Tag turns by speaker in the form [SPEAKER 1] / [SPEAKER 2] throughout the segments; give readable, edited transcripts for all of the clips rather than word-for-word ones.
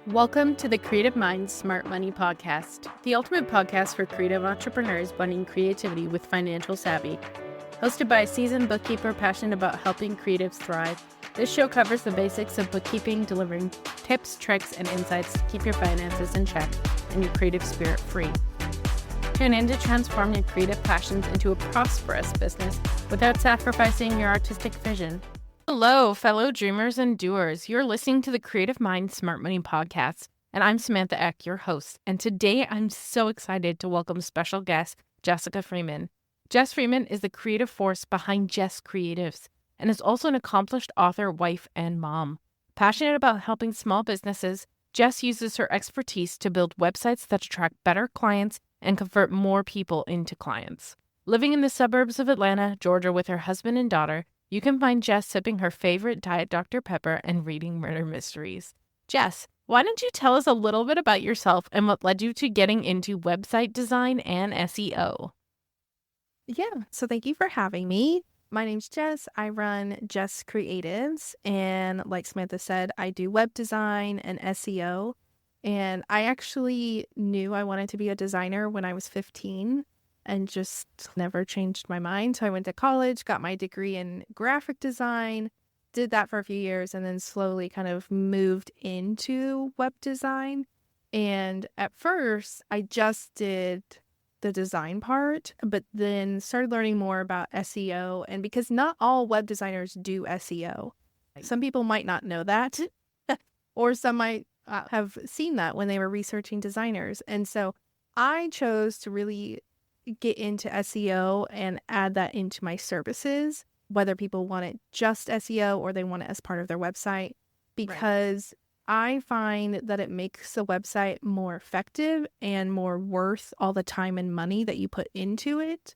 [SPEAKER 1] Welcome to the Creative Minds Smart Money Podcast, the ultimate podcast for creative entrepreneurs blending creativity with financial savvy. Hosted by a seasoned bookkeeper passionate about helping creatives thrive, this show covers the basics of bookkeeping, delivering tips, tricks, and insights to keep your finances in check and your creative spirit free. Tune in to transform your creative passions into a prosperous business without sacrificing your artistic vision. Hello, fellow dreamers and doers. You're listening to the Creative Minds Smart Money Podcast, and I'm Samantha Eck, your host. And today I'm so excited to welcome special guest, Jessica Freeman. Jess Freeman is the creative force behind Jess Creatives and is also an accomplished author, wife, and mom. Passionate about helping small businesses, Jess uses her expertise to build websites that attract better clients and convert more people into clients. Living in the suburbs of Atlanta, Georgia with her husband and daughter, you can find Jess sipping her favorite Diet Dr. Pepper and reading murder mysteries. Jess, why don't you tell us a little bit about yourself and what led you to getting into website design and SEO?
[SPEAKER 2] Yeah, so thank you for having me. My name's Jess. I run Jess Creatives, and like Samantha said, I do web design and SEO. And I actually knew I wanted to be a designer when I was 15 and just never changed my mind. So I went to college, got my degree in graphic design, did that for a few years, and then slowly kind of moved into web design. And at first, I just did the design part, but then started learning more about SEO. And because not all web designers do SEO, some people might not know that, or some might have seen that when they were researching designers. And so I chose to really get into SEO and add that into my services, whether people want it just SEO or they want it as part of their website, because I find that it makes a website more effective and more worth all the time and money that you put into it.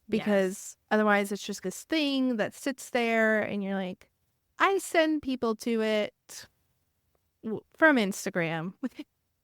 [SPEAKER 2] Because otherwise it's just this thing that sits there and you're like, I send people to it from Instagram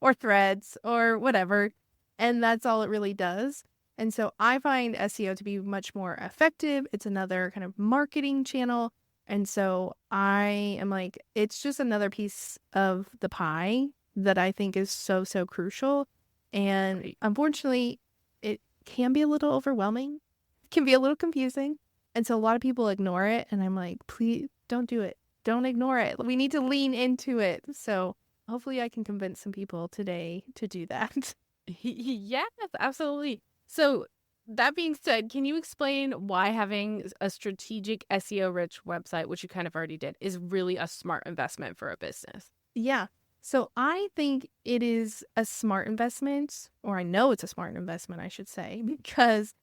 [SPEAKER 2] or Threads or whatever, and that's all it really does. And so I find SEO to be much more effective. It's another kind of marketing channel. And so I am like, it's just another piece of the pie that I think is so, so crucial. And unfortunately, it can be a little overwhelming. It can be a little confusing. And so a lot of people ignore it. And I'm like, please don't do it. Don't ignore it. We need to lean into it. So hopefully I can convince some people today to do that.
[SPEAKER 1] Yes, absolutely. So that being said, can you explain why having a strategic SEO-rich website, which you kind of already did, is really a smart investment for a business?
[SPEAKER 2] Yeah. So I think it is a smart investment, or I know it's a smart investment, I should say, because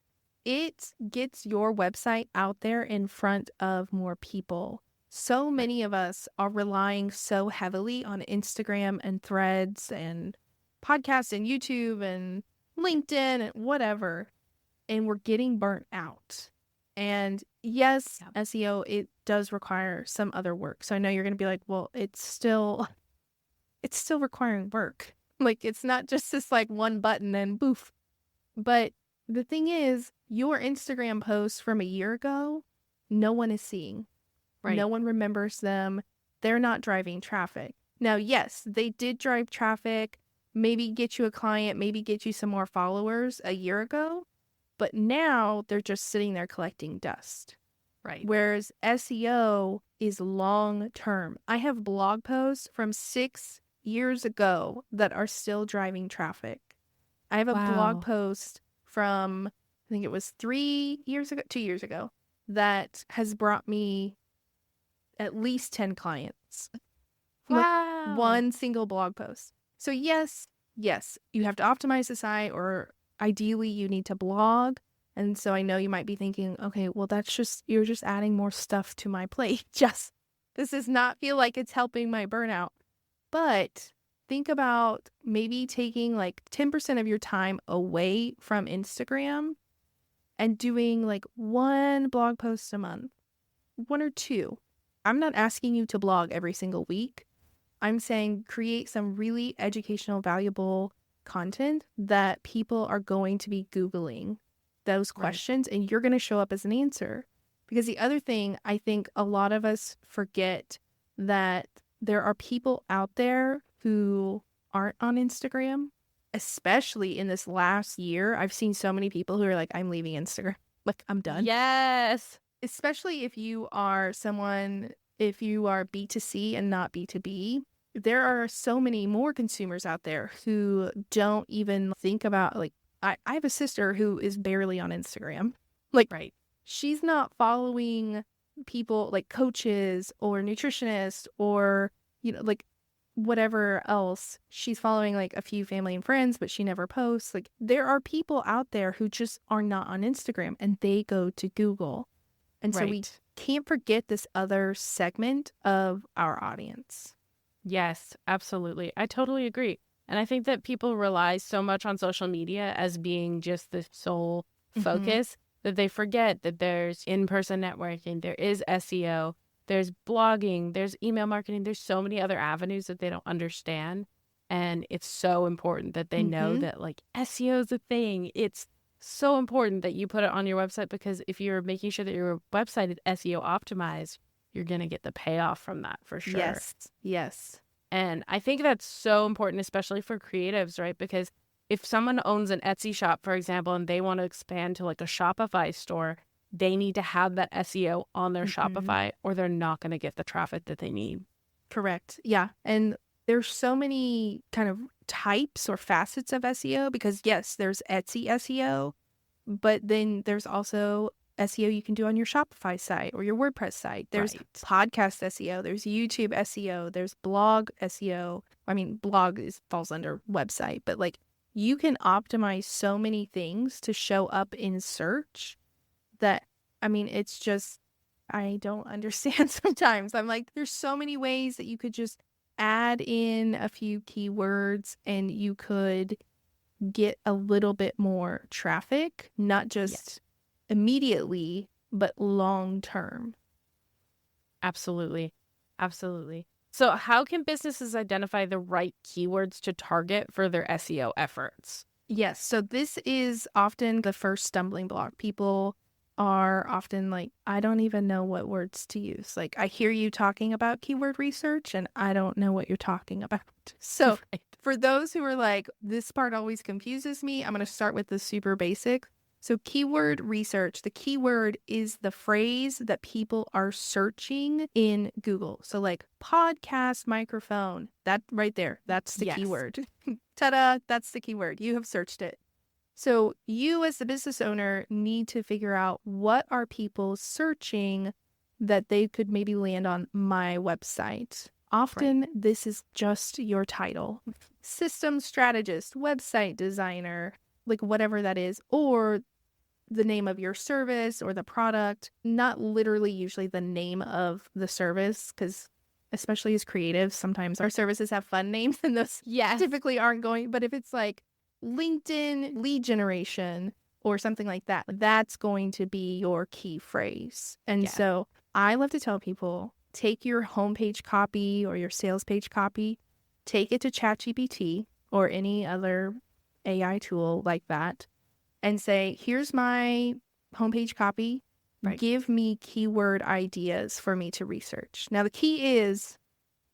[SPEAKER 2] it gets your website out there in front of more people. So many of us are relying so heavily on Instagram and Threads and podcasts and YouTube and LinkedIn and whatever, and we're getting burnt out. And yes, SEO, it does require some other work. So I know you're going to be like, well, it's still requiring work. Like, it's not just this like one button and boof. But the thing is, your Instagram posts from a year ago, no one is seeing. Right. No one remembers them. They're not driving traffic. Now, yes, they did drive traffic, maybe get you a client, maybe get you some more followers a year ago, but now they're just sitting there collecting dust.
[SPEAKER 1] Right.
[SPEAKER 2] Whereas SEO is long term. I have blog posts from 6 years ago that are still driving traffic. I have a blog post from, I think it was 2 years ago, that has brought me at least 10 clients.
[SPEAKER 1] Wow.
[SPEAKER 2] One single blog post. So yes, you have to optimize the site, or ideally you need to blog. And so I know you might be thinking, okay, well, you're just adding more stuff to my plate. This does not feel like it's helping my burnout. But think about maybe taking like 10% of your time away from Instagram and doing like one blog post a month, 1 or 2. I'm not asking you to blog every single week. I'm saying create some really educational, valuable content that people are going to be Googling those questions, and you're going to show up as an answer. Because the other thing, I think a lot of us forget that there are people out there who aren't on Instagram, especially in this last year. I've seen so many people who are like, I'm leaving Instagram. Like, I'm done.
[SPEAKER 1] Yes.
[SPEAKER 2] Especially if you are if you are B2C and not B2B, there are so many more consumers out there who don't even think about, like, I have a sister who is barely on Instagram. Like,
[SPEAKER 1] Right.
[SPEAKER 2] she's not following people like coaches or nutritionists or, like whatever else. She's following like a few family and friends, but she never posts. Like, there are people out there who just are not on Instagram and they go to Google. And so we
[SPEAKER 1] Right.
[SPEAKER 2] can't forget this other segment of our audience.
[SPEAKER 1] Yes, absolutely. I totally agree. And I think that people rely so much on social media as being just the sole focus that they forget that there's in-person networking, there is SEO, there's blogging, there's email marketing, there's so many other avenues that they don't understand. And it's so important that they know that like SEO is a thing. It's so important that you put it on your website, because if you're making sure that your website is SEO optimized, you're going to get the payoff from that for sure.
[SPEAKER 2] Yes. Yes.
[SPEAKER 1] And I think that's so important, especially for creatives, right? Because if someone owns an Etsy shop, for example, and they want to expand to like a Shopify store, they need to have that SEO on their Shopify, or they're not going to get the traffic that they need.
[SPEAKER 2] Correct. Yeah. And there's so many kind of types or facets of SEO, because yes, there's Etsy SEO, but then there's also SEO you can do on your Shopify site or your WordPress site. There's podcast SEO, there's YouTube SEO, there's blog SEO. I mean, falls under website, but like you can optimize so many things to show up in search that, I mean, it's just, I don't understand sometimes. I'm like, there's so many ways that you could just add in a few keywords and you could get a little bit more traffic, not just immediately, but long term.
[SPEAKER 1] Absolutely. Absolutely. So how can businesses identify the right keywords to target for their SEO efforts?
[SPEAKER 2] Yes. So this is often the first stumbling block. People are often like, I don't even know what words to use. Like, I hear you talking about keyword research and I don't know what you're talking about. So for those who are like, this part always confuses me, I'm going to start with the super basic. So keyword research, the keyword is the phrase that people are searching in Google. So like podcast microphone, that right there, that's the keyword. Ta-da, that's the keyword. You have searched it. So you as the business owner need to figure out, what are people searching that they could maybe land on my website. Often this is just your title. System strategist, website designer, like whatever that is, or the name of your service or the product, not literally usually the name of the service, because especially as creatives, sometimes our services have fun names and those typically aren't going. But if it's like LinkedIn lead generation or something like that, that's going to be your key phrase. And so I love to tell people, take your homepage copy or your sales page copy, take it to ChatGPT or any other AI tool like that, and say, here's my homepage copy. Give me keyword ideas for me to research. Now, the key is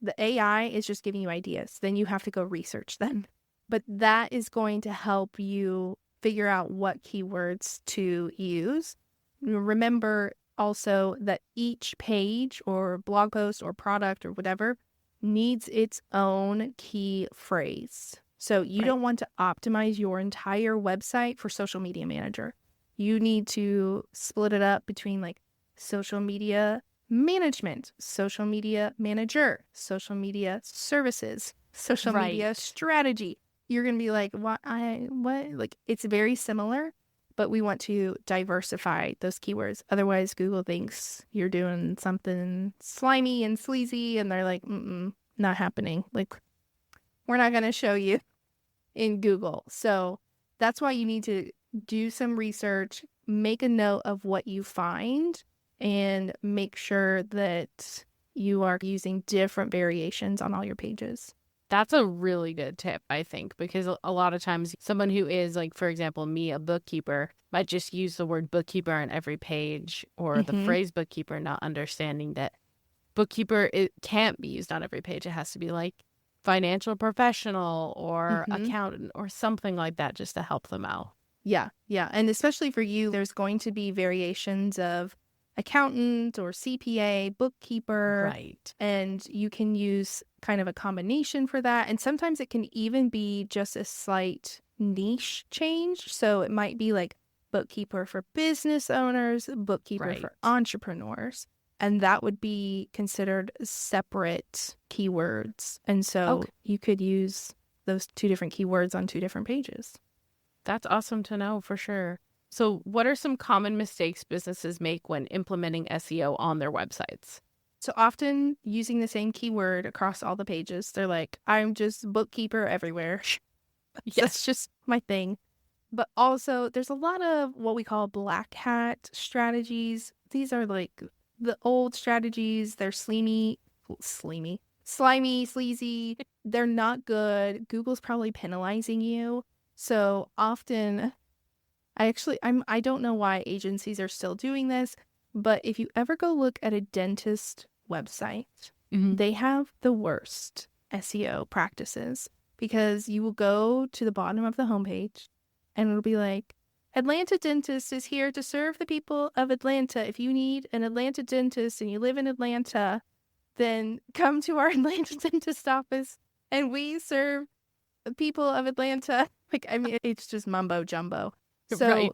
[SPEAKER 2] the AI is just giving you ideas. Then you have to go research them. But that is going to help you figure out what keywords to use. Remember also that each page or blog post or product or whatever needs its own key phrase. So you don't want to optimize your entire website for social media manager. You need to split it up between like social media management, social media manager, social media services, social media strategy. You're going to be like, what? Like, it's very similar, but we want to diversify those keywords. Otherwise, Google thinks you're doing something slimy and sleazy, and they're like, not happening. Like, we're not going to show you in Google. So that's why you need to do some research, make a note of what you find, and make sure that you are using different variations on all your pages.
[SPEAKER 1] That's a really good tip, I think, because a lot of times someone who is like, for example, me, a bookkeeper, might just use the word bookkeeper on every page, or the phrase bookkeeper, not understanding that bookkeeper, it can't be used on every page. It has to be like financial professional or
[SPEAKER 2] Mm-hmm.
[SPEAKER 1] accountant or something like that just to help them out.
[SPEAKER 2] Yeah, yeah. And especially for you, there's going to be variations of accountant or CPA, bookkeeper,
[SPEAKER 1] Right.
[SPEAKER 2] and you can use kind of a combination for that. And sometimes it can even be just a slight niche change. So it might be like bookkeeper for business owners, bookkeeper
[SPEAKER 1] Right.
[SPEAKER 2] for entrepreneurs. And that would be considered separate keywords. And so
[SPEAKER 1] Okay.
[SPEAKER 2] you could use those two different keywords on two different pages.
[SPEAKER 1] That's awesome to know for sure. So what are some common mistakes businesses make when implementing SEO on their websites?
[SPEAKER 2] So often using the same keyword across all the pages. They're like, I'm just bookkeeper everywhere. That's just my thing. But also, there's a lot of what we call black hat strategies. These are like the old strategies. They're slimy, sleazy. They're not good. Google's probably penalizing you. So often, I don't know why agencies are still doing this, but if you ever go look at a dentist website,
[SPEAKER 1] Mhm.
[SPEAKER 2] they have the worst SEO practices because you will go to the bottom of the homepage and it'll be like, Atlanta Dentist is here to serve the people of Atlanta. If you need an Atlanta dentist and you live in Atlanta, then come to our Atlanta dentist office and we serve the people of Atlanta. Like, I mean, it's just mumbo jumbo. So
[SPEAKER 1] Right.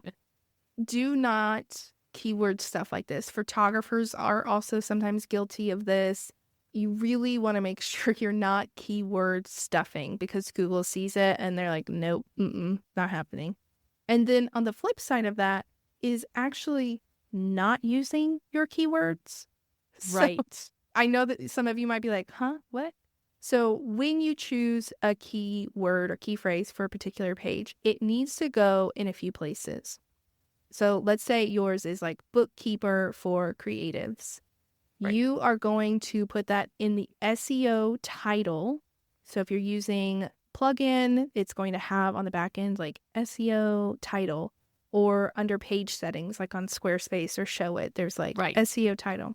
[SPEAKER 2] do not keyword stuff like this. Photographers are also sometimes guilty of this. You really want to make sure you're not keyword stuffing because Google sees it and they're like, nope, not happening. And then on the flip side of that is actually not using your keywords. So
[SPEAKER 1] Right.
[SPEAKER 2] I know that some of you might be like, huh, what? So when you choose a keyword or key phrase for a particular page, it needs to go in a few places. So let's say yours is like bookkeeper for creatives.
[SPEAKER 1] Right.
[SPEAKER 2] You are going to put that in the SEO title. So if you're using plugin, it's going to have on the back end like SEO title, or under page settings like on Squarespace or Show It, there's like
[SPEAKER 1] Right.
[SPEAKER 2] SEO title.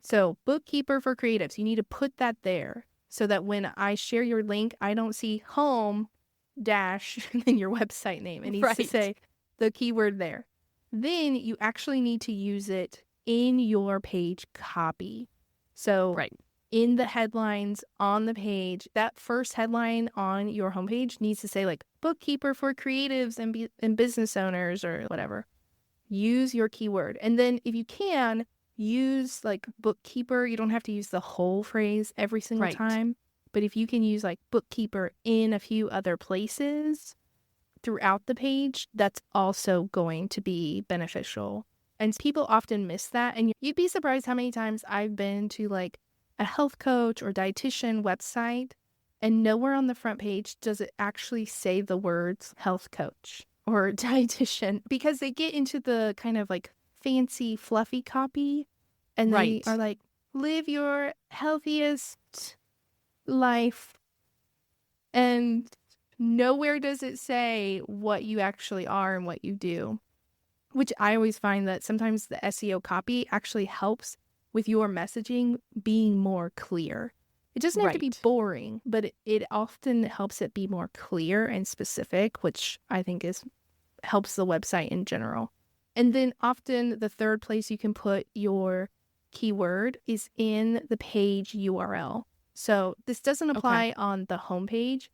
[SPEAKER 2] So bookkeeper for creatives, you need to put that there so that when I share your link, I don't see home dash and then your website name. It needs to
[SPEAKER 1] Right.
[SPEAKER 2] say the keyword there. Then you actually need to use it in your page copy. So
[SPEAKER 1] Right.
[SPEAKER 2] in the headlines on the page, that first headline on your homepage needs to say like bookkeeper for creatives and business owners or whatever. Use your keyword. And then if you can, use like bookkeeper. You don't have to use the whole phrase every single
[SPEAKER 1] Right.
[SPEAKER 2] time. But if you can use like bookkeeper in a few other places throughout the page, that's also going to be beneficial. And people often miss that. And you'd be surprised how many times I've been to like a health coach or dietitian website, and nowhere on the front page does it actually say the words health coach or dietitian, because they get into the kind of like fancy, fluffy copy and they
[SPEAKER 1] Right.
[SPEAKER 2] are like, live your healthiest life. And nowhere does it say what you actually are and what you do, which I always find that sometimes the SEO copy actually helps with your messaging being more clear. It doesn't have to be
[SPEAKER 1] Right.
[SPEAKER 2] boring, but it often helps it be more clear and specific, which I think helps the website in general. And then often the third place you can put your keyword is in the page URL. So this doesn't
[SPEAKER 1] Okay.
[SPEAKER 2] apply on the homepage,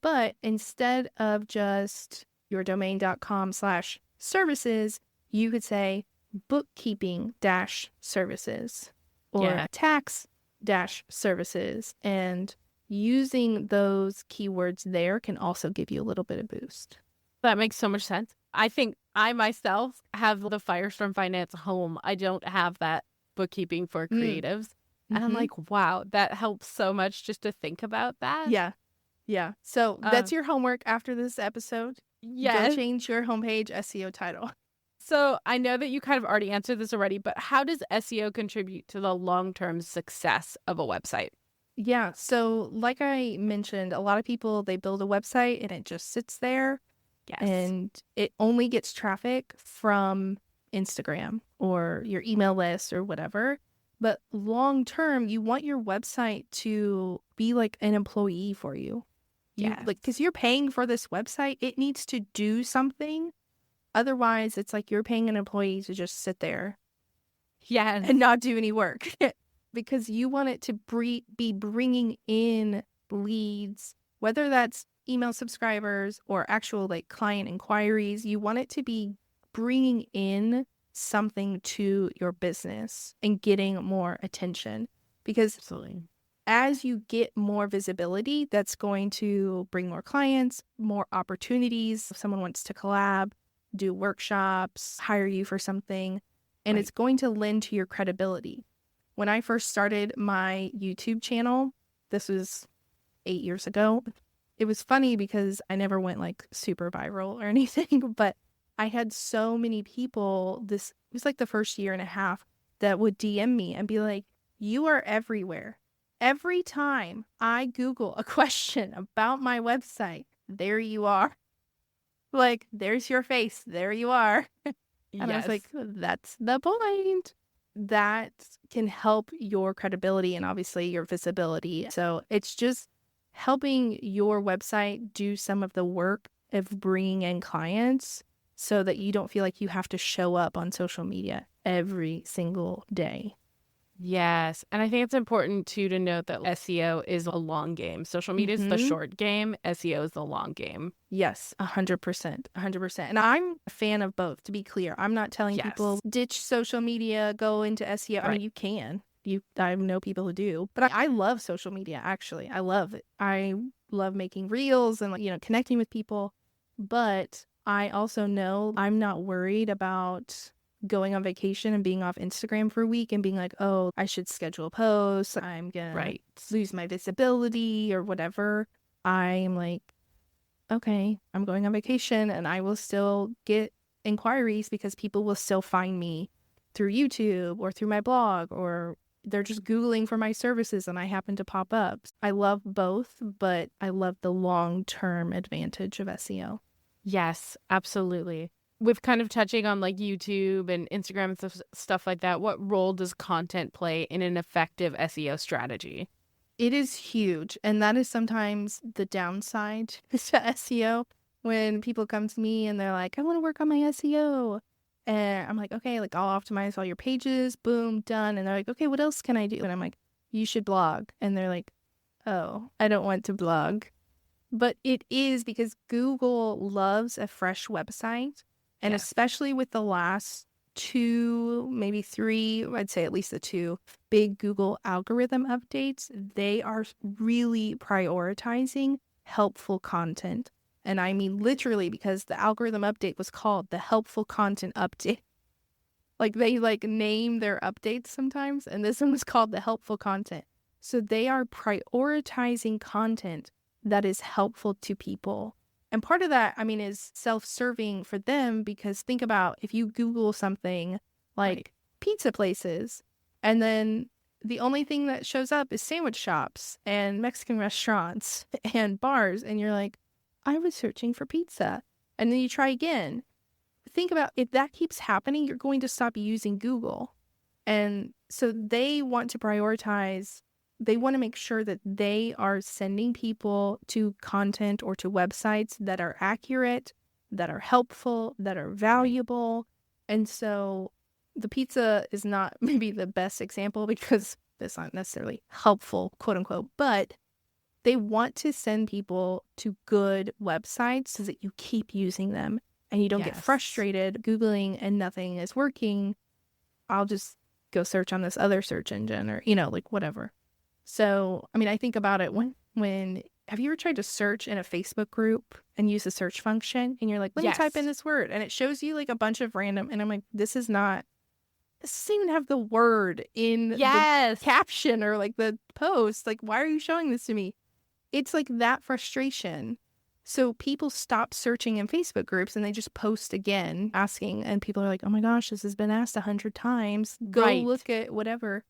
[SPEAKER 2] but instead of just yourdomain.com/services, you could say bookkeeping-services or
[SPEAKER 1] Yeah.
[SPEAKER 2] tax-services. And using those keywords there can also give you a little bit of boost.
[SPEAKER 1] That makes so much sense. I think I myself have the Firestorm Finance home. I don't have that bookkeeping for creatives. And I'm
[SPEAKER 2] Mm-hmm.
[SPEAKER 1] like, wow, that helps so much just to think about that.
[SPEAKER 2] Yeah. Yeah. So
[SPEAKER 1] Uh,
[SPEAKER 2] that's your homework after this episode. Go
[SPEAKER 1] yes.
[SPEAKER 2] change your homepage SEO title.
[SPEAKER 1] So I know that you kind of already answered this already, but how does SEO contribute to the long-term success of a website?
[SPEAKER 2] Yeah. So like I mentioned, a lot of people, they build a website and it just sits there
[SPEAKER 1] Yes.
[SPEAKER 2] and it only gets traffic from Instagram or your email list or whatever. But long term, you want your website to be like an employee for you.
[SPEAKER 1] Yes.
[SPEAKER 2] Because you're paying for this website, it needs to do something. Otherwise, it's like you're paying an employee to just sit there
[SPEAKER 1] Yes.
[SPEAKER 2] and not do any work. Because you want it to be bringing in leads, whether that's email subscribers or actual like client inquiries. You want it to be bringing in something to your business and getting more attention, because
[SPEAKER 1] Absolutely.
[SPEAKER 2] as you get more visibility, that's going to bring more clients, more opportunities. If someone wants to collab, do workshops, hire you for something, and it's going to lend to your credibility. When I first started my YouTube channel, this was 8 years ago, it was funny because I never went like super viral or anything, but I had so many people, it was like the first year and a half, that would DM me and be like, you are everywhere. Every time I Google a question about my website, there you are. Like, there's your face. There you are. And I was like, that's the point. That can help your credibility and obviously your visibility. So it's just helping your website do some of the work of bringing in clients so that you don't feel like you have to show up on social media every single day.
[SPEAKER 1] Yes. And I think it's important too to note that SEO is a long game. Social media is the short game. SEO is the long game.
[SPEAKER 2] Yes, 100%. 100%. And I'm a fan of both, to be clear. I'm not telling people ditch social media, go into SEO. I mean, you can. I know people who do. But I love social media, actually. I love it. I love making reels and, connecting with people. But I also know I'm not worried about going on vacation and being off Instagram for a week and being like, oh, I should schedule a post. I'm going to lose my visibility or whatever. I'm like, okay, I'm going on vacation and I will still get inquiries because people will still find me through YouTube or through my blog, or they're just Googling for my services and I happen to pop up. I love both, but I love the long-term advantage of SEO.
[SPEAKER 1] Yes, absolutely. With kind of touching on like YouTube and Instagram and stuff like that, what role does content play in an effective SEO strategy?
[SPEAKER 2] It is huge. And that is sometimes the downside to SEO. When people come to me and they're like, I want to work on my SEO. And I'm like, okay, like I'll optimize all your pages. Boom, done. And they're like, okay, what else can I do? And I'm like, you should blog. And they're like, oh, I don't want to blog. But it is because Google loves a fresh website. And especially with the last 2, maybe 3, I'd say at least the 2 big Google algorithm updates, they are really prioritizing helpful content. And I mean literally, because the algorithm update was called the helpful content update. Like they name their updates sometimes, and this one was called the helpful content. So they are prioritizing content that is helpful to people. And part of that, I mean, is self-serving for them, because think about if you Google something like pizza places, and then the only thing that shows up is sandwich shops and Mexican restaurants and bars, and you're like, I was searching for pizza. And then you try again. Think about if that keeps happening, you're going to stop using Google. And so they want to prioritize. They want to make sure that they are sending people to content or to websites that are accurate, that are helpful, that are valuable. And so the pizza is not maybe the best example because it's not necessarily helpful, quote unquote, but they want to send people to good websites so that you keep using them and you don't get frustrated Googling and nothing is working. I'll just go search on this other search engine or, like whatever. So, I mean, I think about it when have you ever tried to search in a Facebook group and use the search function and you're like, let me type in this word and it shows you like a bunch of random, and I'm like, this doesn't even have the word in the caption or like the post. Like, why are you showing this to me? It's like that frustration. So people stop searching in Facebook groups and they just post again asking, and people are like, oh my gosh, this has been asked 100 times. Go look at whatever.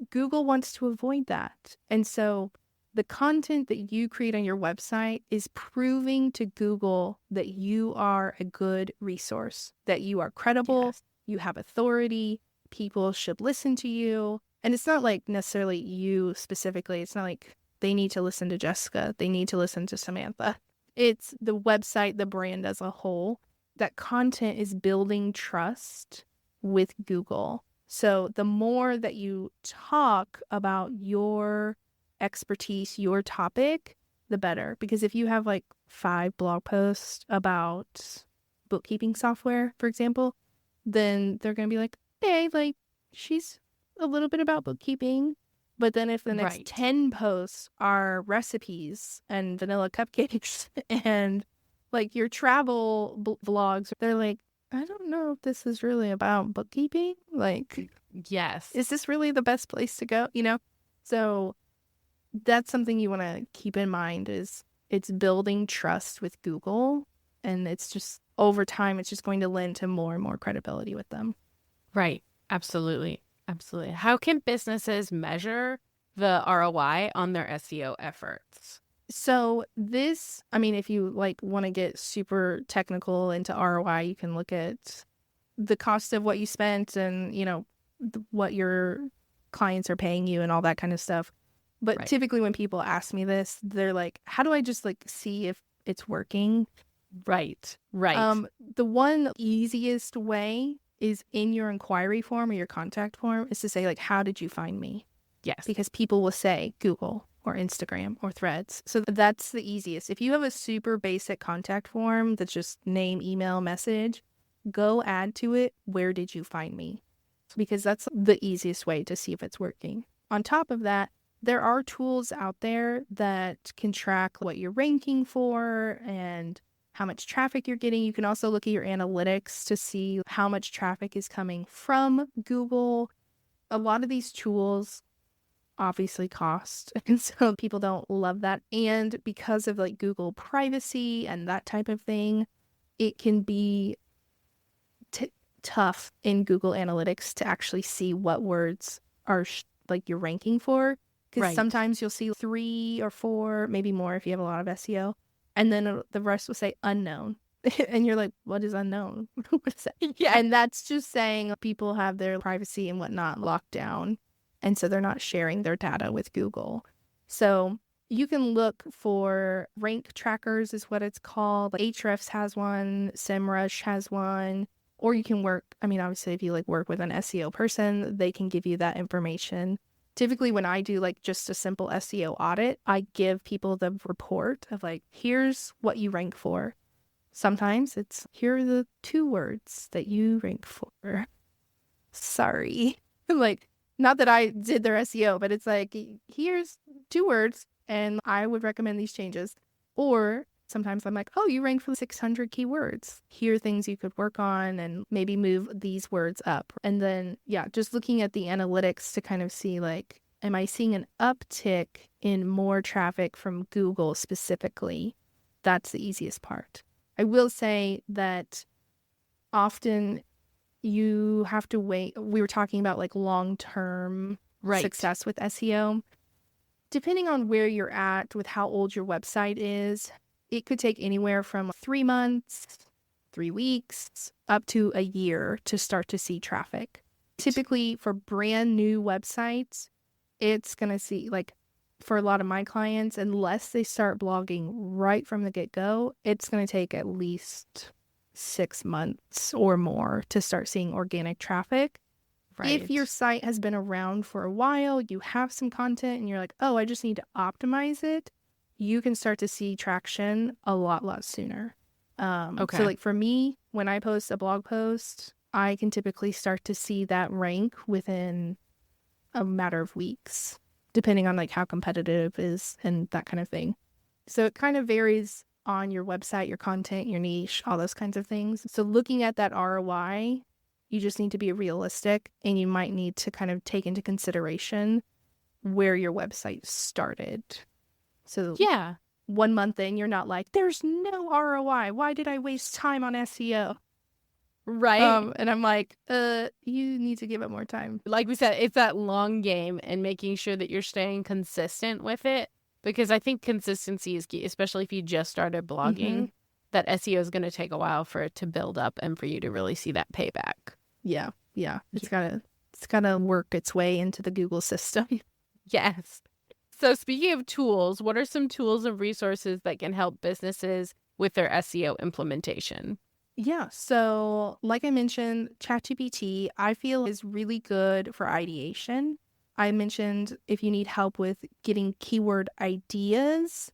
[SPEAKER 2] Google wants to avoid that. And so the content that you create on your website is proving to Google that you are a good resource, that you are credible, you have authority, people should listen to you. And it's not like necessarily you specifically. It's not like they need to listen to Jessica. They need to listen to Samantha. It's the website, the brand as a whole. That content is building trust with Google. So the more that you talk about your expertise, your topic, the better. Because if you have like 5 blog posts about bookkeeping software, for example, then they're going to be like, hey, like she's a little bit about bookkeeping. But then if the next 10 posts are recipes and vanilla cupcakes and like your travel vlogs, they're like, I don't know if this is really about bookkeeping. Like,
[SPEAKER 1] yes,
[SPEAKER 2] is this really the best place to go? So that's something you want to keep in mind is it's building trust with Google, and it's just over time, it's just going to lend to more and more credibility with them.
[SPEAKER 1] Right. Absolutely. Absolutely. How can businesses measure the ROI on their SEO efforts?
[SPEAKER 2] So if you like want to get super technical into ROI, you can look at the cost of what you spent and, what your clients are paying you and all that kind of stuff. But typically when people ask me this, they're like, how do I just like see if it's working?
[SPEAKER 1] Right.
[SPEAKER 2] The one easiest way is in your inquiry form or your contact form is to say like, how did you find me?
[SPEAKER 1] Yes.
[SPEAKER 2] Because people will say Google or Instagram or Threads. So that's the easiest. If you have a super basic contact form that's just name, email, message, go add to it, where did you find me? Because that's the easiest way to see if it's working. On top of that, there are tools out there that can track what you're ranking for and how much traffic you're getting. You can also look at your analytics to see how much traffic is coming from Google. A lot of these tools obviously cost, and so people don't love that. And because of like Google privacy and that type of thing, it can be tough in Google Analytics to actually see what words are like you're ranking for. Because sometimes you'll see 3 or 4, maybe more if you have a lot of SEO, and then the rest will say unknown. And you're like, what is unknown? What is that?
[SPEAKER 1] Yeah.
[SPEAKER 2] And that's just saying people have their privacy and whatnot locked down. And so they're not sharing their data with Google. So you can look for rank trackers is what it's called. Like Ahrefs has one, SEMrush has one, or you can work. Obviously if you like work with an SEO person, they can give you that information. Typically when I do like just a simple SEO audit, I give people the report of like, here's what you rank for. Sometimes it's, here are the 2 words that you rank for. Sorry. Like, not that I did their SEO, but it's like, here's 2 words and I would recommend these changes. Or sometimes I'm like, oh, you rank for 600 keywords. Here are things you could work on and maybe move these words up. And then, just looking at the analytics to kind of see like, am I seeing an uptick in more traffic from Google specifically? That's the easiest part. I will say that often you have to wait. We were talking about like long-term success with SEO. Depending on where you're at with how old your website is, it could take anywhere from 3 months, 3 weeks, up to a year to start to see traffic. Typically for brand new websites, it's going to see like for a lot of my clients, unless they start blogging right from the get-go, it's going to take at least 6 months or more to start seeing organic traffic. If your site has been around for a while, you have some content and you're like, oh, I just need to optimize it, you can start to see traction a lot sooner. So like for me, when I post a blog post, I can typically start to see that rank within a matter of weeks, depending on like how competitive it is and that kind of thing. So it kind of varies on your website, your content, your niche, all those kinds of things. So looking at that ROI, you just need to be realistic, and you might need to kind of take into consideration where your website started. So 1 month in, you're not like, there's no ROI. Why did I waste time on SEO?
[SPEAKER 1] Right.
[SPEAKER 2] And I'm like, you need to give it more time.
[SPEAKER 1] Like we said, it's that long game and making sure that you're staying consistent with it, because I think consistency is key, especially if you just started blogging. That SEO is going to take a while for it to build up and for you to really see that payback.
[SPEAKER 2] Yeah. It's got to It's got to work its way into the Google system.
[SPEAKER 1] Yes. So speaking of tools, what are some tools and resources that can help businesses with their SEO implementation?
[SPEAKER 2] Yeah. So, like I mentioned, ChatGPT, I feel is really good for ideation. I mentioned if you need help with getting keyword ideas,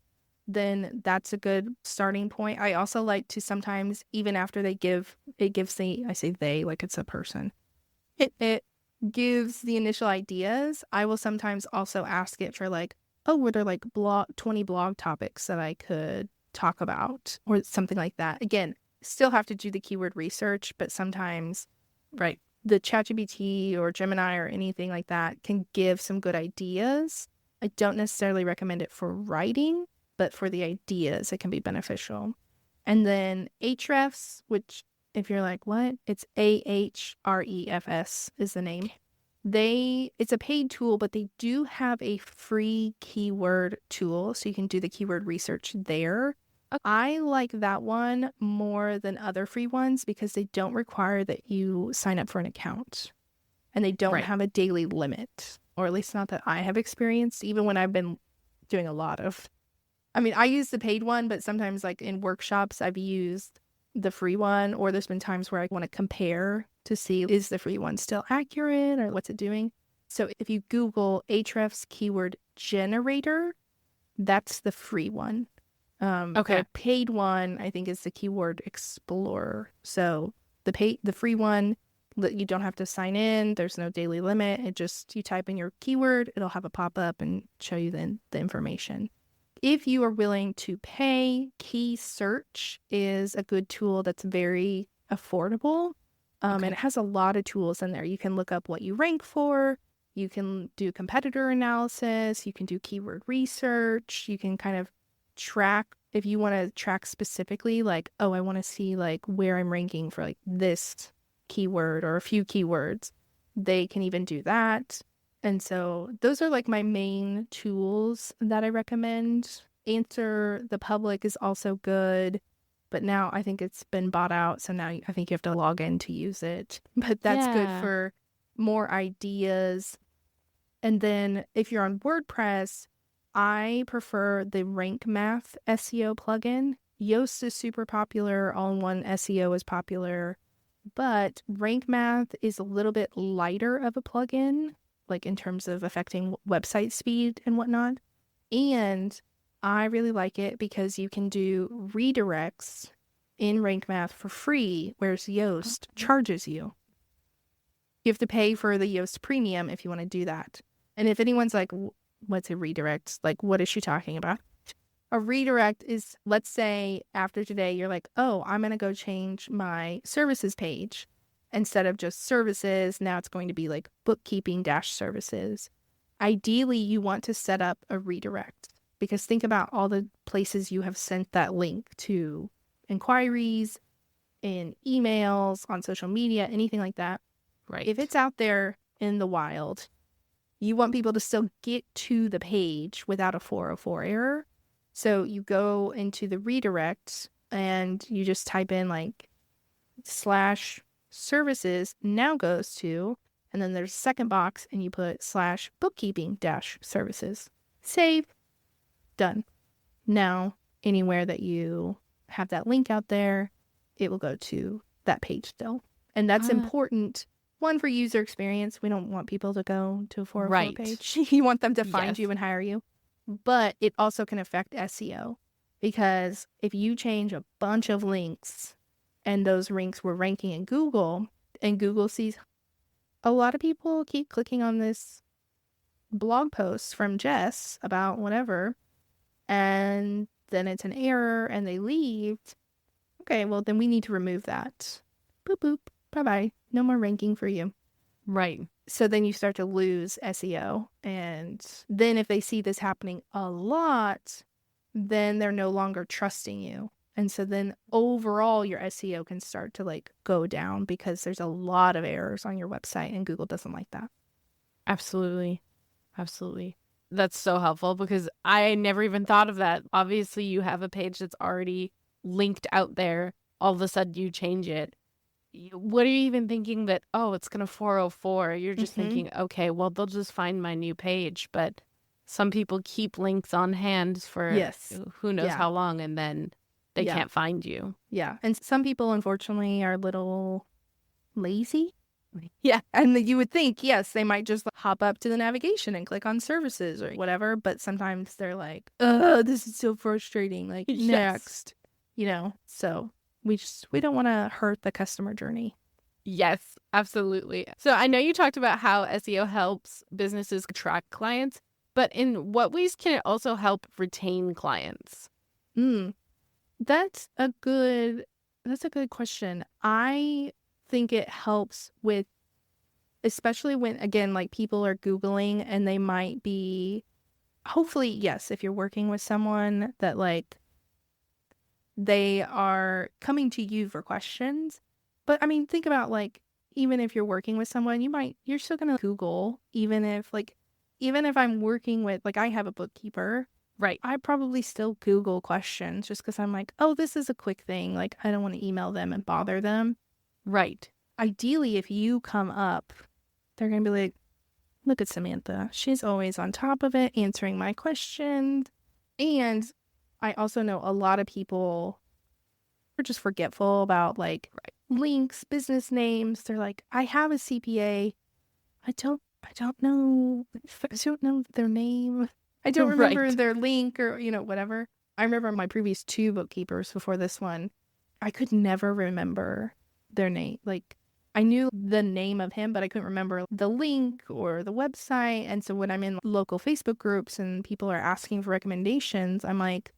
[SPEAKER 2] then that's a good starting point. I also like to sometimes, even after it gives the, I say they like it's a person, it gives the initial ideas. I will sometimes also ask it for like, oh, were there like 20 blog topics that I could talk about or something like that. Again, still have to do the keyword research, but sometimes, right, the ChatGPT or Gemini or anything like that can give some good ideas. I don't necessarily recommend it for writing, but for the ideas, it can be beneficial. And then Ahrefs, which if you're like, what? It's Ahrefs is the name. It's a paid tool, but they do have a free keyword tool, so you can do the keyword research there. Okay. I like that one more than other free ones because they don't require that you sign up for an account, and they don't have a daily limit, or at least not that I have experienced, even when I've been doing a lot of, I mean, I use the paid one, but sometimes like in workshops, I've used the free one, or there's been times where I want to compare to see, is the free one still accurate or what's it doing? So if you Google Ahrefs keyword generator, that's the free one. The paid one, I think, is the keyword explorer. So the free one, you don't have to sign in. There's no daily limit. You type in your keyword, it'll have a pop-up and show you then the information. If you are willing to pay, Key Search is a good tool that's very affordable. And it has a lot of tools in there. You can look up what you rank for. You can do competitor analysis. You can do keyword research. You can kind of track, if you want to track specifically, like, oh, I want to see like where I'm ranking for like this keyword or a few keywords. They can even do that. And so those are like my main tools that I recommend. Answer the Public is also good, but now I think it's been bought out. So now I think you have to log in to use it. But that's good for more ideas. And then if you're on WordPress, I prefer the Rank Math SEO plugin. Yoast is super popular. All-in-one SEO is popular. But Rank Math is a little bit lighter of a plugin, like in terms of affecting website speed and whatnot. And I really like it because you can do redirects in Rank Math for free, whereas Yoast charges you. You have to pay for the Yoast Premium if you want to do that. And if anyone's like, what's a redirect? Like, what is she talking about? A redirect is, let's say after today, you're like, oh, I'm going to go change my services page. Instead of just services, now it's going to be like bookkeeping-services. Ideally, you want to set up a redirect because think about all the places you have sent that link to, inquiries, in emails, on social media, anything like that.
[SPEAKER 1] Right.
[SPEAKER 2] If it's out there in the wild, you want people to still get to the page without a 404 error. So you go into the redirect and you just type in like /services now goes to, and then there's a second box and you put /bookkeeping-services. Save. Done. Now, anywhere that you have that link out there, it will go to that page still. And that's important. One, for user experience. We don't want people to go to a 404 page. You want them to find you and hire you. But it also can affect SEO because if you change a bunch of links and those links were ranking in Google and Google sees a lot of people keep clicking on this blog post from Jess about whatever, and then it's an error and they leave. Okay, well, then we need to remove that. Boop, boop. Bye-bye. No more ranking for you.
[SPEAKER 1] Right.
[SPEAKER 2] So then you start to lose SEO. And then if they see this happening a lot, then they're no longer trusting you. And so then overall your SEO can start to like go down because there's a lot of errors on your website and Google doesn't like that.
[SPEAKER 1] Absolutely. Absolutely. That's so helpful because I never even thought of that. Obviously you have a page that's already linked out there. All of a sudden you change it. what are you even thinking that, oh, it's going to 404? You're just
[SPEAKER 2] Mm-hmm.
[SPEAKER 1] thinking, okay, well, they'll just find my new page. But some people keep links on hand for
[SPEAKER 2] Yes.
[SPEAKER 1] who knows
[SPEAKER 2] Yeah.
[SPEAKER 1] how long, and then they
[SPEAKER 2] Yeah.
[SPEAKER 1] can't find you.
[SPEAKER 2] Yeah. And some people, unfortunately, are a little lazy.
[SPEAKER 1] Yeah.
[SPEAKER 2] And you would think, yes, they might just hop up to the navigation and click on services or whatever. But sometimes they're like, oh, this is so frustrating. Like,
[SPEAKER 1] Yes.
[SPEAKER 2] next, so we don't want to hurt the customer journey.
[SPEAKER 1] Yes, absolutely. So I know you talked about how SEO helps businesses attract clients, but in what ways can it also help retain clients?
[SPEAKER 2] Mm, that's a good question. I think it helps with, especially when, again, like people are Googling and they might be, hopefully, yes, if you're working with someone that like they are coming to you for questions. But I mean, think about like, even if you're working with someone, you're still going to Google, even if I'm working with, like, I have a bookkeeper,
[SPEAKER 1] Right.
[SPEAKER 2] I probably still Google questions just because I'm like, oh, this is a quick thing. Like, I don't want to email them and bother them.
[SPEAKER 1] Right.
[SPEAKER 2] Ideally, if you come up, they're going to be like, look at Samantha. She's always on top of it, answering my questions. And I also know a lot of people are just forgetful about like links, business names. They're like, I have a CPA. I don't know. I don't know their name. I don't remember
[SPEAKER 1] Right.
[SPEAKER 2] their link or, whatever. I remember my previous 2 bookkeepers before this one. I could never remember their name. Like, I knew the name of him, but I couldn't remember the link or the website. And so when I'm in local Facebook groups and people are asking for recommendations, I'm like,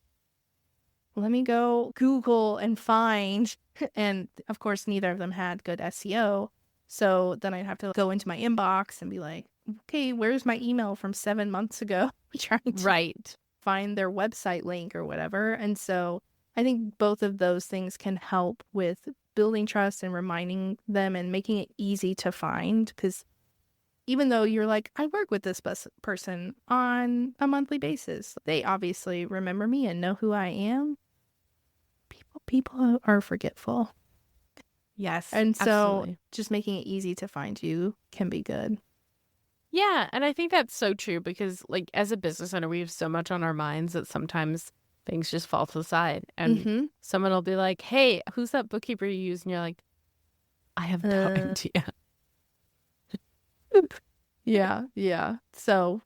[SPEAKER 2] let me go Google and find. And of course, neither of them had good SEO. So then I'd have to go into my inbox and be like, okay, where's my email from 7 months ago? Trying to
[SPEAKER 1] Right.
[SPEAKER 2] find their website link or whatever. And so I think both of those things can help with building trust and reminding them and making it easy to find. Because even though you're like, I work with this person on a monthly basis, they obviously remember me and know who I am. People are forgetful.
[SPEAKER 1] Yes,
[SPEAKER 2] And so
[SPEAKER 1] absolutely.
[SPEAKER 2] just making it easy to find you can be good.
[SPEAKER 1] Yeah, and I think that's so true because, like, as a business owner, we have so much on our minds that sometimes things just fall to the side. And
[SPEAKER 2] Mm-hmm.
[SPEAKER 1] someone will be like, hey, who's that bookkeeper you use? And you're like, I have no idea.
[SPEAKER 2] Yeah, yeah. So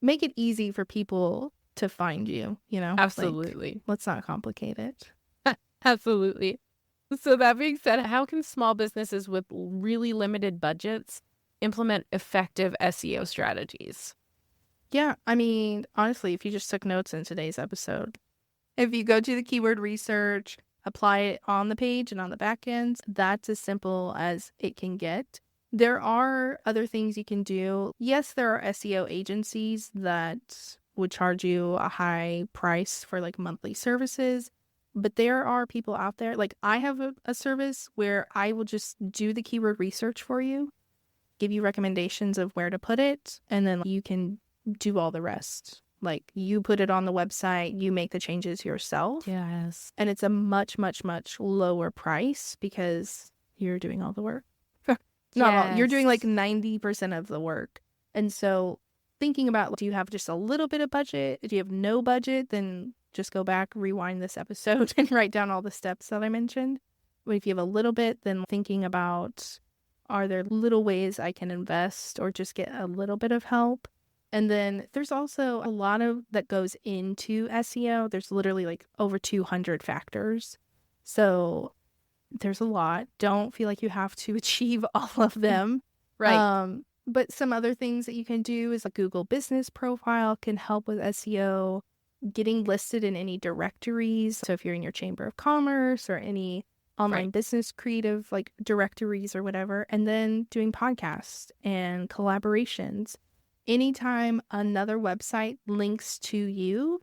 [SPEAKER 2] make it easy for people to find you, Like,
[SPEAKER 1] Absolutely.
[SPEAKER 2] let's not complicate it.
[SPEAKER 1] Absolutely. So, that being said, how can small businesses with really limited budgets implement effective SEO strategies?
[SPEAKER 2] Yeah, I mean, honestly, if you just took notes in today's episode, if you go to the keyword research, apply it on the page and on the back end, that's as simple as it can get. There are other things you can do. Yes, there are SEO agencies that would charge you a high price for like monthly services, but there are people out there. Like, I have a service where I will just do the keyword research for you, give you recommendations of where to put it, and then you can do all the rest. Like, you put it on the website, you make the changes yourself.
[SPEAKER 1] Yes.
[SPEAKER 2] And it's a much, much, much lower price because you're doing all the work. Not all. You're doing like 90% of the work. And so thinking about, do you have just a little bit of budget? Do you have no budget? Then just go back, rewind this episode and write down all the steps that I mentioned. But if you have a little bit, then thinking about, are there little ways I can invest or just get a little bit of help? And then there's also a lot of that goes into SEO. There's literally like over 200 factors. So there's a lot. Don't feel like you have to achieve all of them.
[SPEAKER 1] Right.
[SPEAKER 2] But some other things that you can do is a Google business profile can help with SEO, getting listed in any directories. So if you're in your Chamber of Commerce or any online
[SPEAKER 1] Right.
[SPEAKER 2] business creative like directories or whatever, and then doing podcasts and collaborations. Anytime another website links to you,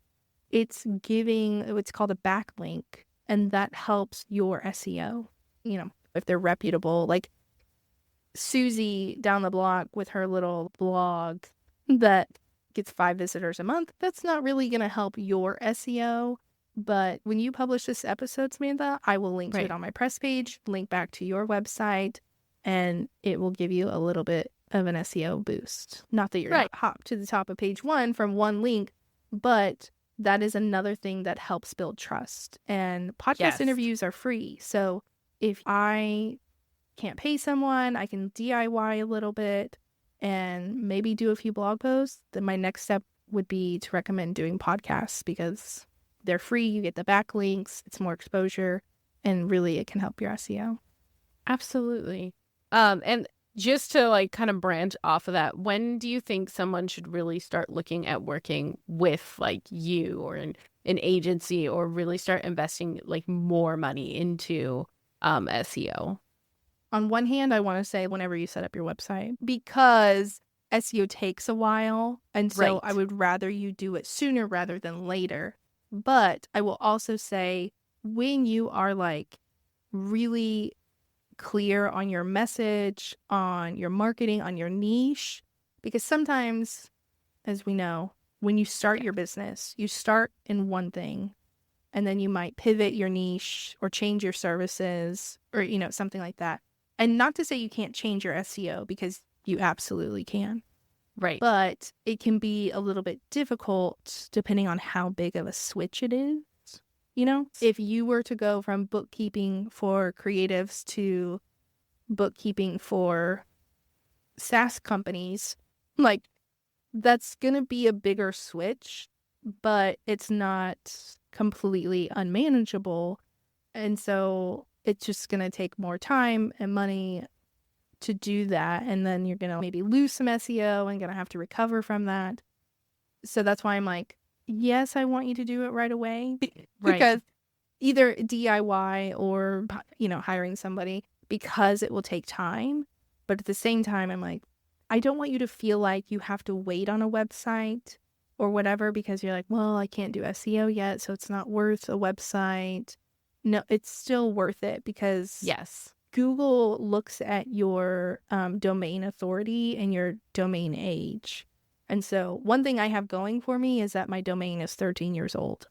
[SPEAKER 2] it's giving what's called a backlink, and that helps your SEO. If they're reputable, like Susie down the block with her little blog that gets 5 visitors a month, that's not really going to help your SEO. But when you publish this episode, Samantha, I will link to it
[SPEAKER 1] Right.
[SPEAKER 2] on my press page, link back to your website, and it will give you a little bit of an SEO boost. Not that you're
[SPEAKER 1] Right.
[SPEAKER 2] going to hop to the top of page 1 from one link, but that is another thing that helps build trust. And podcast
[SPEAKER 1] Yes.
[SPEAKER 2] interviews are free. So if I can't pay someone, I can DIY a little bit and maybe do a few blog posts, then my next step would be to recommend doing podcasts because they're free, you get the backlinks, it's more exposure, and really it can help your SEO.
[SPEAKER 1] Absolutely. And just to like kind of branch off of that, when do you think someone should really start looking at working with like you or an agency, or really start investing like more money into SEO?
[SPEAKER 2] On one hand, I want to say whenever you set up your website, because SEO takes a while, and so
[SPEAKER 1] Right.
[SPEAKER 2] I would rather you do it sooner rather than later. But I will also say when you are like really clear on your message, on your marketing, on your niche, because sometimes, as we know, when you start your business, you start in one thing and then you might pivot your niche or change your services or, something like that. And not to say you can't change your SEO, because you absolutely can.
[SPEAKER 1] Right.
[SPEAKER 2] But it can be a little bit difficult depending on how big of a switch it is. If you were to go from bookkeeping for creatives to bookkeeping for SaaS companies, like that's going to be a bigger switch, but it's not completely unmanageable. And so it's just going to take more time and money to do that. And then you're going to maybe lose some SEO and going to have to recover from that. So that's why I'm like, yes, I want you to do it right away.
[SPEAKER 1] Right.
[SPEAKER 2] Because either DIY or, hiring somebody, because it will take time. But at the same time, I'm like, I don't want you to feel like you have to wait on a website or whatever because you're like, well, I can't do SEO yet, so it's not worth a website. No, it's still worth it because
[SPEAKER 1] Yes.
[SPEAKER 2] Google looks at your domain authority and your domain age. And so one thing I have going for me is that my domain is 13 years old.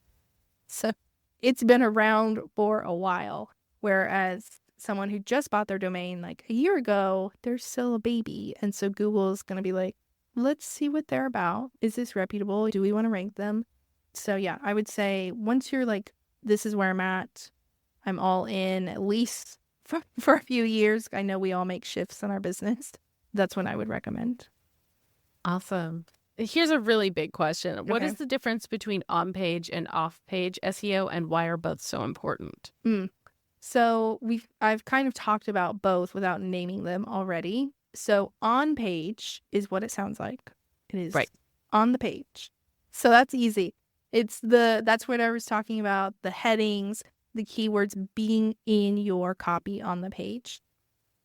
[SPEAKER 2] So it's been around for a while, whereas someone who just bought their domain like a year ago, they're still a baby. And so Google is going to be like, let's see what they're about. Is this reputable? Do we want to rank them? So yeah, I would say once you're like, this is where I'm at, I'm all in, at least for a few years. I know we all make shifts in our business. That's when I would recommend.
[SPEAKER 1] Awesome. Here's a really big question. What
[SPEAKER 2] Okay.
[SPEAKER 1] is the difference between on-page and off-page SEO, and why are both so important?
[SPEAKER 2] So I've kind of talked about both without naming them already. So on page is what it sounds like. It is
[SPEAKER 1] Right.
[SPEAKER 2] on the page. So that's easy. That's what I was talking about, the headings, the keywords being in your copy on the page.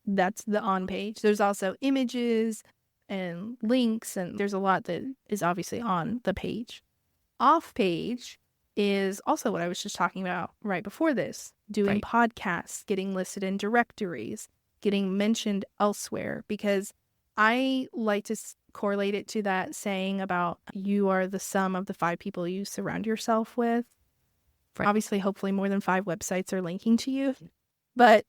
[SPEAKER 2] That's the on page. There's also images and links, and there's a lot that is obviously on the page. Off page is also what I was just talking about right before this, doing
[SPEAKER 1] Right.
[SPEAKER 2] podcasts, getting listed in directories, getting mentioned elsewhere, because I like to correlate it to that saying about you are the sum of the 5 people you surround yourself with.
[SPEAKER 1] Right.
[SPEAKER 2] Obviously, hopefully more than 5 websites are linking to you, but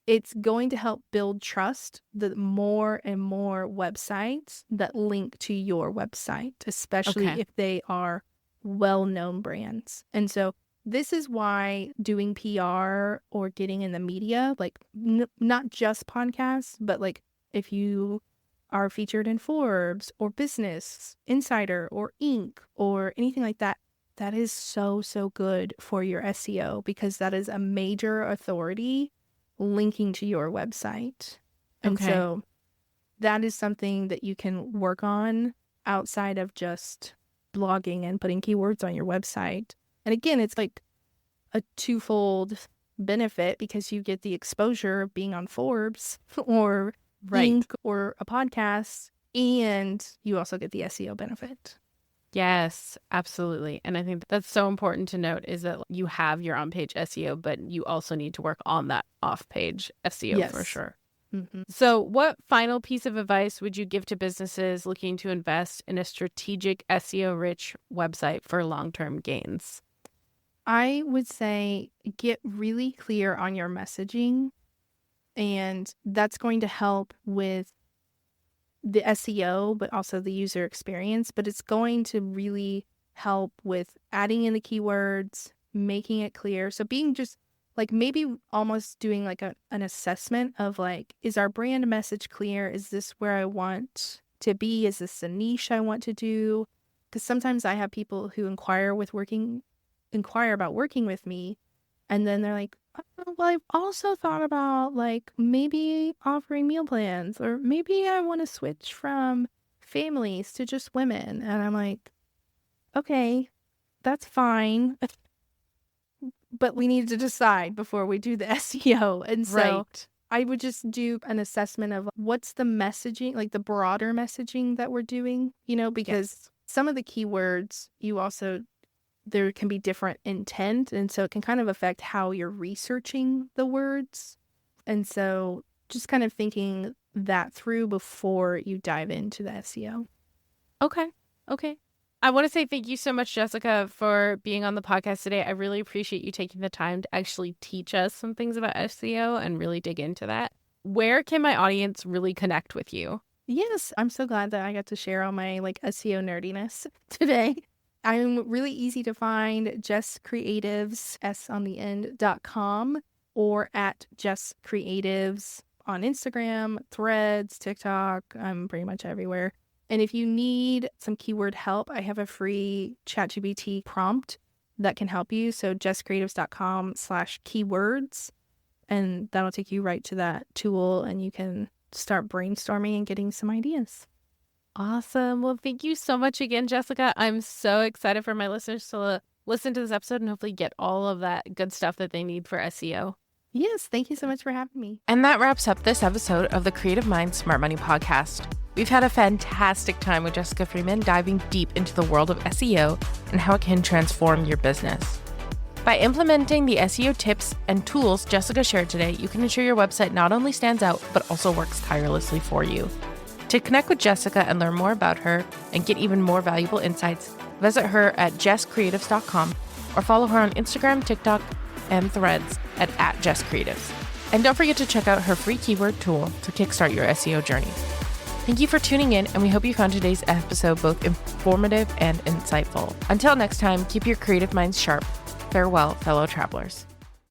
[SPEAKER 2] it's going to help build trust the more and more websites that link to your website, especially
[SPEAKER 1] Okay.
[SPEAKER 2] if they are well-known brands. And so this is why doing PR or getting in the media, like not just podcasts, but like if you are featured in Forbes or Business Insider or Inc. or anything like that, that is so, so good for your SEO, because that is a major authority linking to your website. And
[SPEAKER 1] Okay.
[SPEAKER 2] so that is something that you can work on outside of just blogging and putting keywords on your website. And again, it's like a twofold benefit, because you get the exposure of being on Forbes or
[SPEAKER 1] Right.
[SPEAKER 2] Inc. or a podcast, and you also get the SEO benefit.
[SPEAKER 1] Yes, absolutely. And I think that's so important to note, is that you have your on-page SEO, but you also need to work on that off-page SEO for
[SPEAKER 2] Yes.
[SPEAKER 1] sure.
[SPEAKER 2] Mm-hmm.
[SPEAKER 1] So what final piece of advice would you give to businesses looking to invest in a strategic SEO-rich website for long-term gains?
[SPEAKER 2] I would say get really clear on your messaging, and that's going to help with the SEO, but also the user experience. But it's going to really help with adding in the keywords, making it clear. So being just like maybe almost doing like an assessment of like, is our brand message clear? Is this where I want to be? Is this a niche I want to do? Because sometimes I have people who inquire about working with me, and then they're like, oh, well, I've also thought about like maybe offering meal plans, or maybe I want to switch from families to just women. And I'm like, okay, that's fine. But we need to decide before we do the SEO. And so
[SPEAKER 1] Right.
[SPEAKER 2] I would just do an assessment of what's the messaging, like the broader messaging that we're doing, because some of the keywords there can be different intent. And so it can kind of affect how you're researching the words. And so just kind of thinking that through before you dive into the SEO.
[SPEAKER 1] Okay. I want to say thank you so much, Jessica, for being on the podcast today. I really appreciate you taking the time to actually teach us some things about SEO and really dig into that. Where can my audience really connect with you?
[SPEAKER 2] Yes, I'm so glad that I got to share all my like SEO nerdiness today. I'm really easy to find, Jess Creatives, S on the end.com, or at Jess Creatives on Instagram, Threads, TikTok. I'm pretty much everywhere. And if you need some keyword help, I have a free ChatGPT prompt that can help you. So jesscreatives.com/keywords, and that'll take you right to that tool, and you can start brainstorming and getting some ideas.
[SPEAKER 1] Awesome. Well, thank you so much again, Jessica. I'm so excited for my listeners to listen to this episode and hopefully get all of that good stuff that they need for SEO.
[SPEAKER 2] Yes, thank you so much for having me.
[SPEAKER 1] And that wraps up this episode of the Creative Mind Smart Money podcast. We've had a fantastic time with Jessica Freeman diving deep into the world of SEO and how it can transform your business. By implementing the SEO tips and tools Jessica shared today, you can ensure your website not only stands out, but also works tirelessly for you. To connect with Jessica and learn more about her and get even more valuable insights, visit her at jesscreatives.com or follow her on Instagram, TikTok, and Threads at @jesscreatives. And don't forget to check out her free keyword tool to kickstart your SEO journey. Thank you for tuning in, and we hope you found today's episode both informative and insightful. Until next time, keep your creative minds sharp. Farewell, fellow travelers.